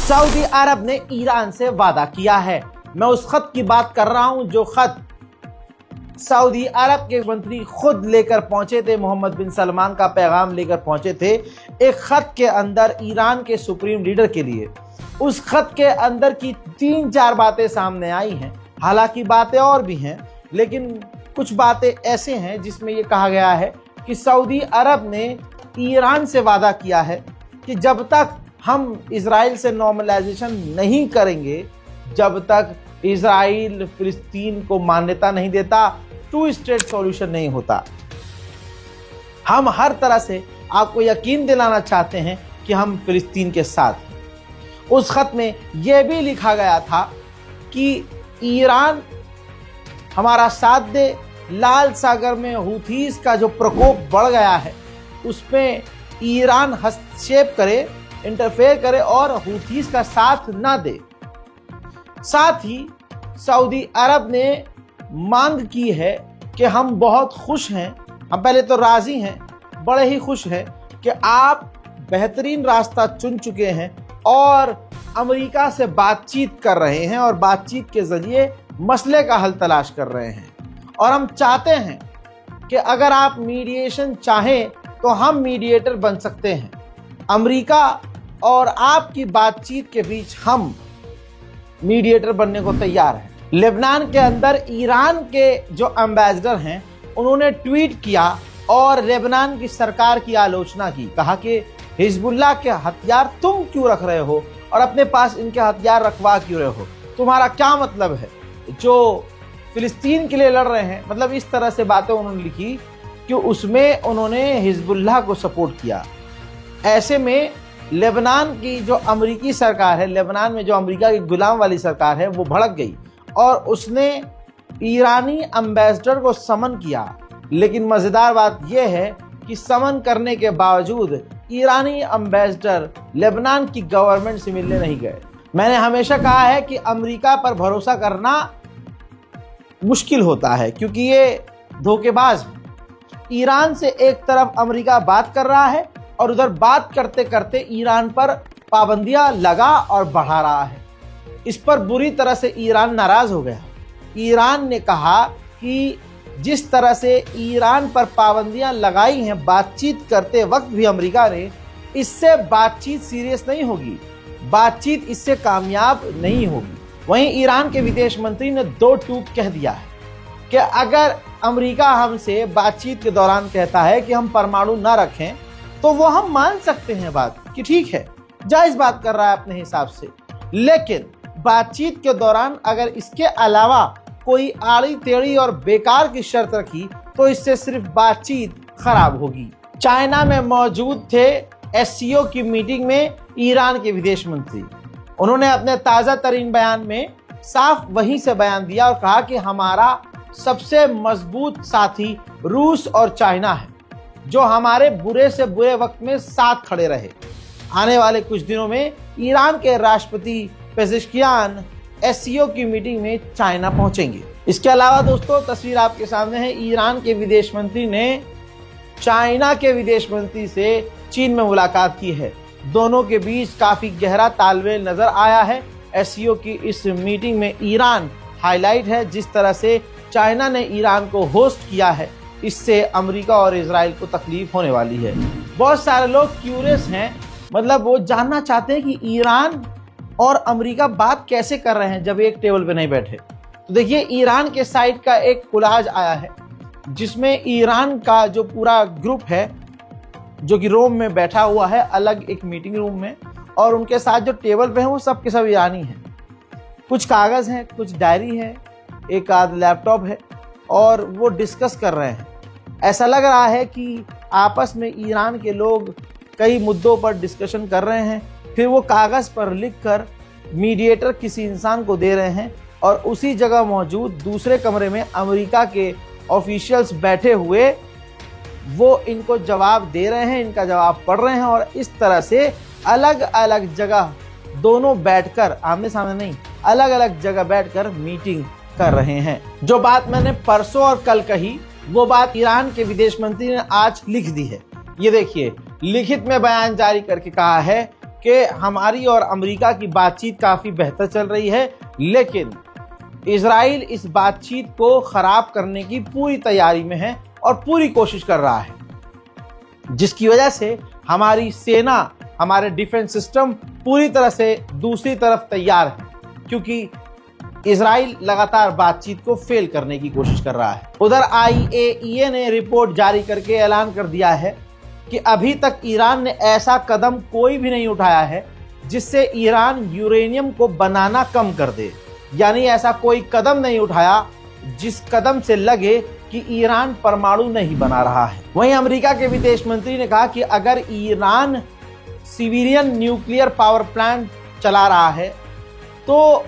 Saudi अरब ने Iran से वादा किया है। मैं उस खत की बात कर रहा हूं जो खत सऊदी अरब के मंत्री खुद लेकर पहुंचे थे, मोहम्मद बिन सलमान का पैगाम लेकर पहुंचे थे एक खत के अंदर ईरान के सुप्रीम लीडर के लिए। उस खत के अंदर की 3-4 बातें सामने आई हैं। हालांकि बातें और भी हैं, लेकिन कुछ बातें ऐसे हैं जिसमें यह कहा गया है कि सऊदी अरब ने ईरान से वादा किया है कि जब तक हम इजराइल से नॉर्मलाइजेशन नहीं करेंगे, जब तक इजराइल फिलिस्तीन को मान्यता नहीं देता, 2 स्टेट सॉल्यूशन नहीं होता। हम हर तरह से आपको यकीन दिलाना चाहते हैं कि हम फिलिस्तीन के साथ हैं। उस खत में यह भी लिखा गया था कि ईरान हमारा साथ दे, लाल सागर में हूथीस का जो प्रकोप बढ़ गया है उसमें ईरान हस्तक्षेप करे, इंटरफेयर करे और हूथीस का साथ ना दे। साथ ही सऊदी अरब ने मांग की है कि हम बहुत खुश हैं, हम पहले तो राजी हैं, बड़े ही खुश हैं कि आप बेहतरीन रास्ता चुन चुके हैं और अमेरिका से बातचीत कर रहे हैं और बातचीत के जरिए मसले का हल तलाश कर रहे हैं। और हम चाहते हैं कि अगर आप मीडिएशन चाहें तो हम मीडिएटर बन सकते हैं। अमेरिका और आपकी बातचीत के बीच हम मीडिएटर बनने को तैयार हैं। लेबनान के अंदर ईरान के जो एम्बेसडर हैं उन्होंने ट्वीट किया और लेबनान की सरकार की आलोचना की, कहा कि हिजबुल्लाह के हथियार तुम क्यों रख रहे हो और अपने पास इनके हथियार रखवा क्यों रहे हो, तुम्हारा क्या मतलब है जो फिलिस्तीन के लिए लड़ रहे हैं। मतलब इस तरह से बातें उन्होंने लिखी कि उसमें उन्होंने हिजबुल्लाह को सपोर्ट किया। ऐसे में लेबनान की जो अमेरिकी सरकार है, लेबनान में जो अमेरिका की गुलाम वाली सरकार है, वो भड़क गई और उसने ईरानी एम्बेसडर को समन किया। लेकिन मज़ेदार बात यह है कि समन करने के बावजूद ईरानी एम्बेसडर लेबनान की गवर्नमेंट से मिलने नहीं गए। मैंने हमेशा कहा है कि अमेरिका पर भरोसा करना मुश्किल होता है क्योंकि ये धोखेबाज है। ईरान से एक तरफ अमेरिका बात कर रहा है और उधर बात करते करते ईरान पर पाबंदियां लगा और बढ़ा रहा है। इस पर बुरी तरह से ईरान नाराज हो गया। ईरान ने कहा कि जिस तरह से ईरान पर पाबंदियां लगाई हैं बातचीत करते वक्त भी अमेरिका ने, इससे बातचीत सीरियस नहीं होगी, बातचीत इससे कामयाब नहीं होगी। वहीं ईरान के विदेश मंत्री ने 2 टूक कह दिया है कि अगर अमेरिका हमसे बातचीत के दौरान कहता है कि हम परमाणु ना रखें तो वो हम मान सकते हैं बात कि ठीक है, जायज बात कर रहा है अपने हिसाब से, लेकिन बातचीत के दौरान अगर इसके अलावा कोई आड़ी टेढ़ी और बेकार की शर्त रखी तो इससे सिर्फ बातचीत खराब होगी। चाइना में मौजूद थे एससीओ की मीटिंग में ईरान के विदेश मंत्री। उन्होंने अपने ताज़ा तरीन बयान में साफ वहीं से बयान दिया और कहा कि हमारा सबसे मजबूत साथी रूस और चाइना है जो हमारे बुरे से बुरे वक्त में साथ खड़े रहे। आने वाले कुछ दिनों में ईरान के राष्ट्रपति पेजेश्कियान एससीओ की मीटिंग में चाइना पहुंचेंगे। इसके अलावा दोस्तों तस्वीर आपके सामने है, ईरान के विदेश मंत्री ने चाइना के विदेश मंत्री से चीन में मुलाकात की है। दोनों के बीच काफी गहरा तालमेल नजर आया है। एससीओ की इस मीटिंग में ईरान हाईलाइट है। जिस तरह से चाइना ने ईरान को होस्ट किया है, इससे अमेरिका और इजराइल को तकलीफ होने वाली है। बहुत सारे लोग क्यूरियस हैं, मतलब वो जानना चाहते हैं कि ईरान और अमेरिका बात कैसे कर रहे हैं जब एक टेबल पे नहीं बैठे। तो देखिए, ईरान के साइड का एक कोलाज आया है जिसमें ईरान का जो पूरा ग्रुप है जो कि रोम में बैठा हुआ है अलग एक मीटिंग रूम में, और उनके साथ जो टेबल पे हैं वो सब के सब ईरानी हैं। कुछ कागज़ हैं, कुछ डायरी है, एक आध लैपटॉप है और वो डिस्कस कर रहे हैं। ऐसा लग रहा है कि आपस में ईरान के लोग कई मुद्दों पर डिस्कशन कर रहे हैं, फिर वो कागज़ पर लिखकर मीडिएटर किसी इंसान को दे रहे हैं और उसी जगह मौजूद दूसरे कमरे में अमेरिका के ऑफिशियल्स बैठे हुए वो इनको जवाब दे रहे हैं, इनका जवाब पढ़ रहे हैं और इस तरह से अलग अलग जगह दोनों बैठकर, आमने सामने नहीं, अलग अलग जगह बैठकर मीटिंग कर रहे हैं। जो बात मैंने परसों और कल कही वो बात ईरान के विदेश मंत्री ने आज लिख दी है। ये देखिए, लिखित में बयान जारी करके कहा है कि हमारी और अमेरिका की बातचीत काफ़ी बेहतर चल रही है, लेकिन इजराइल इस बातचीत को ख़राब करने की पूरी तैयारी में है और पूरी कोशिश कर रहा है, जिसकी वजह से हमारी सेना, हमारे डिफेंस सिस्टम पूरी तरह से दूसरी तरफ तैयार है, क्योंकि इजराइल लगातार बातचीत को फेल करने की कोशिश कर रहा है। उधर IAEA ने रिपोर्ट जारी करके ऐलान कर दिया है कि अभी तक ईरान ने ऐसा कदम कोई भी नहीं उठाया है जिससे ईरान यूरेनियम को बनाना कम कर दे। यानी ऐसा कोई कदम नहीं उठाया जिस कदम से लगे कि ईरान परमाणु नहीं बना रहा है। वहीं अमेरिका के विदेश मंत्री ने कहा कि अगर Iran civilian nuclear power plant चला रहा है तो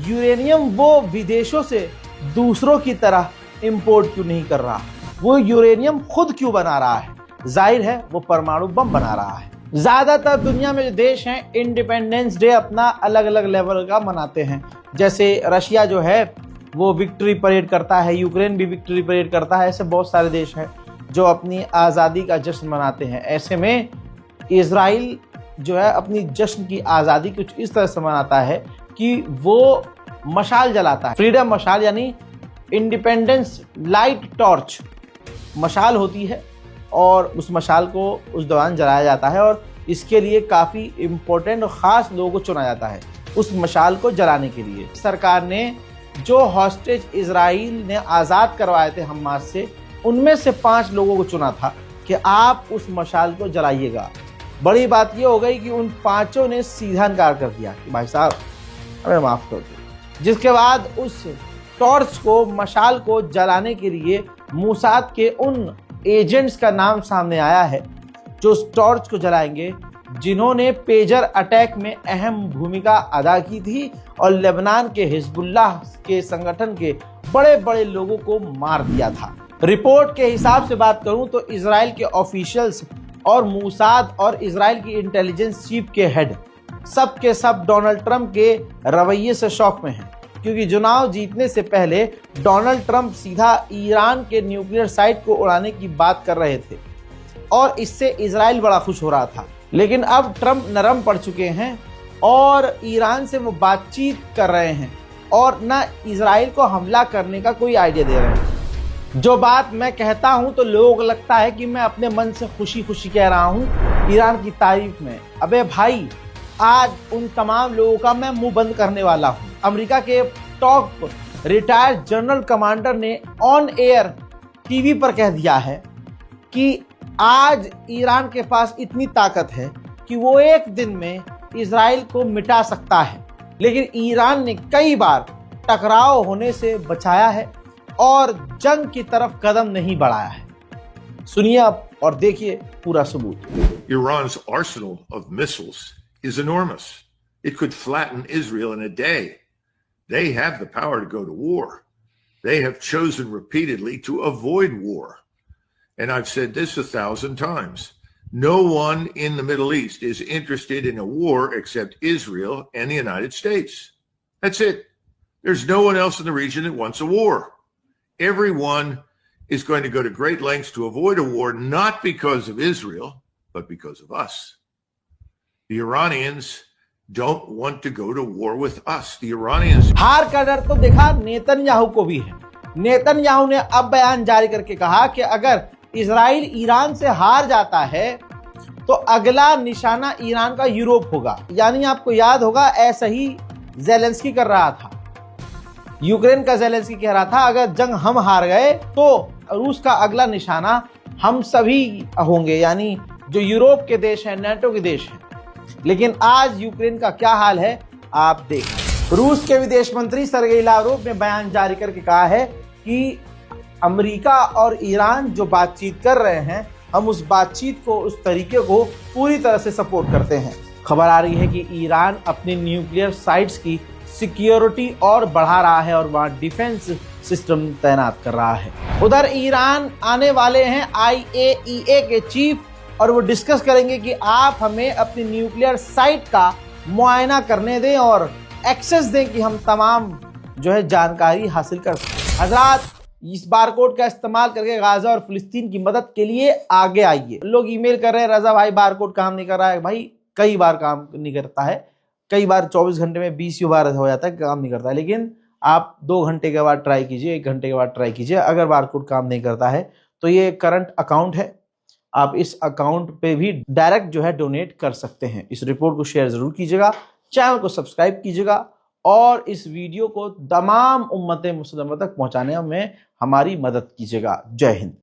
यूरेनियम वो विदेशों से दूसरों की तरह इंपोर्ट क्यों नहीं कर रहा, वो यूरेनियम खुद क्यों बना रहा है। जाहिर है वो परमाणु बम बना रहा है। ज्यादातर दुनिया में जो देश हैं इंडिपेंडेंस डे अपना अलग अलग लेवल का मनाते हैं। जैसे रशिया जो है वो विक्ट्री परेड करता है, यूक्रेन भी विक्ट्री परेड करता है। ऐसे बहुत सारे देश हैं जो अपनी आज़ादी का जश्न मनाते हैं। ऐसे में इजराइल जो है अपनी जश्न की आज़ादी कुछ इस तरह से मनाता है कि वो मशाल जलाता है। फ्रीडम मशाल यानी इंडिपेंडेंस लाइट टॉर्च मशाल होती है और उस मशाल को उस दौरान जलाया जाता है और इसके लिए काफ़ी इम्पोर्टेंट और ख़ास लोगों को चुना जाता है उस मशाल को जलाने के लिए। सरकार ने जो हॉस्टेज इजराइल ने आज़ाद करवाए थे हमास से, उनमें से 5 लोगों को चुना था कि आप उस मशाल को जलाइएगा। बड़ी बात ये हो गई कि उन 5 ने सीधा इनकार कर दिया कि भाई साहब हमें माफ़ कर दो। जिसके बाद उस टॉर्च को, मशाल को जलाने के लिए मूसाद के उन एजेंट्स का नाम सामने आया है जो उस टॉर्च को जलाएंगे, जिन्होंने पेजर अटैक में अहम भूमिका अदा की थी और लेबनान के हिजबुल्लाह के संगठन के बड़े बड़े लोगों को मार दिया था। रिपोर्ट के हिसाब से बात करूं तो इजराइल के ऑफिशियल्स और मूसाद और इजराइल की इंटेलिजेंस चीफ के हेड सब के सब डोनाल्ड ट्रंप के रवैये से शौक में हैं, क्योंकि चुनाव जीतने से पहले डोनाल्ड ट्रंप सीधा ईरान के न्यूक्लियर साइट को उड़ाने की बात कर रहे थे और इससे इजराइल बड़ा खुश हो रहा था। लेकिन अब ट्रंप नरम पड़ चुके हैं और ईरान से वो बातचीत कर रहे हैं और ना इजराइल को हमला करने का कोई आइडिया दे रहे हैं। जो बात मैं कहता हूं तो लोगों को लगता है कि मैं अपने मन से खुशी खुशी कह रहा हूं ईरान की तारीफ में। अबे भाई, आज उन तमाम लोगों का मैं मुंह बंद करने वाला हूं। अमेरिका के टॉप रिटायर्ड जनरल कमांडर ने ऑन एयर टीवी पर कह दिया है कि आज ईरान के पास इतनी ताकत है कि वो एक दिन में इजराइल को मिटा सकता है, लेकिन ईरान ने कई बार टकराव होने से बचाया है और जंग की तरफ कदम नहीं बढ़ाया है। सुनिए आप और देखिए पूरा सबूत। Iran's arsenal of missiles is enormous. It could flatten Israel in a day. They have the power to go to war. They have chosen repeatedly to avoid war. And I've said this 1,000 times. No one in the Middle East is interested in a war except Israel and the United States. That's it. There's no one else in the region that wants a war. Everyone is going to go to great lengths to avoid a war, not because of Israel, but because of us. The Iranians don't want to go to war with us. The Iranians... हार का डर तो देखा Netanyahu को भी है। Netanyahu ने अब बयान जारी करके कहा कि अगर इजराइल ईरान से हार जाता है तो अगला निशाना ईरान का यूरोप होगा। यानी आपको याद होगा ऐसा ही ज़ेलेंस्की कर रहा था। यूक्रेन का ज़ेलेंस्की कह रहा था अगर जंग हम हार गए तो रूस का अगला निशाना हम सभी होंगे, यानी जो यूरोप के देश हैं, नाटो के देश हैं। लेकिन आज यूक्रेन का क्या हाल है आप देखें। रूस के विदेश मंत्री सर्गेई लावरोव ने बयान जारी करके कहा है कि अमेरिका और ईरान जो बातचीत कर रहे हैं, हम उस बातचीत को, उस तरीके को पूरी तरह से सपोर्ट करते हैं। खबर आ रही है कि ईरान अपनी न्यूक्लियर साइट्स की सिक्योरिटी और बढ़ा रहा है और वहां डिफेंस सिस्टम तैनात कर रहा है। उधर ईरान आने वाले हैं IAEA के चीफ और वो डिस्कस करेंगे कि आप हमें अपनी न्यूक्लियर साइट का मुआयना करने दें और एक्सेस दें कि हम तमाम जो है जानकारी हासिल कर सकें। हजरात, इस बारकोड का इस्तेमाल करके गाजा और फिलिस्तीन की मदद के लिए आगे आइए। लोग ईमेल कर रहे हैं रजा भाई बारकोड काम नहीं कर रहा है। भाई कई बार काम नहीं करता है, कई बार 24 घंटे में 20 बार हो जाता है काम नहीं करता है। लेकिन आप 2 घंटे के बाद ट्राई कीजिए, 1 घंटे के बाद ट्राई कीजिए। अगर बारकोड काम नहीं करता है तो ये करंट अकाउंट है, आप इस अकाउंट पे भी डायरेक्ट जो है डोनेट कर सकते हैं। इस रिपोर्ट को शेयर जरूर कीजिएगा, चैनल को सब्सक्राइब कीजिएगा और इस वीडियो को तमाम उम्मत मुस्लिम तक पहुंचाने में हमारी मदद कीजिएगा। जय हिंद।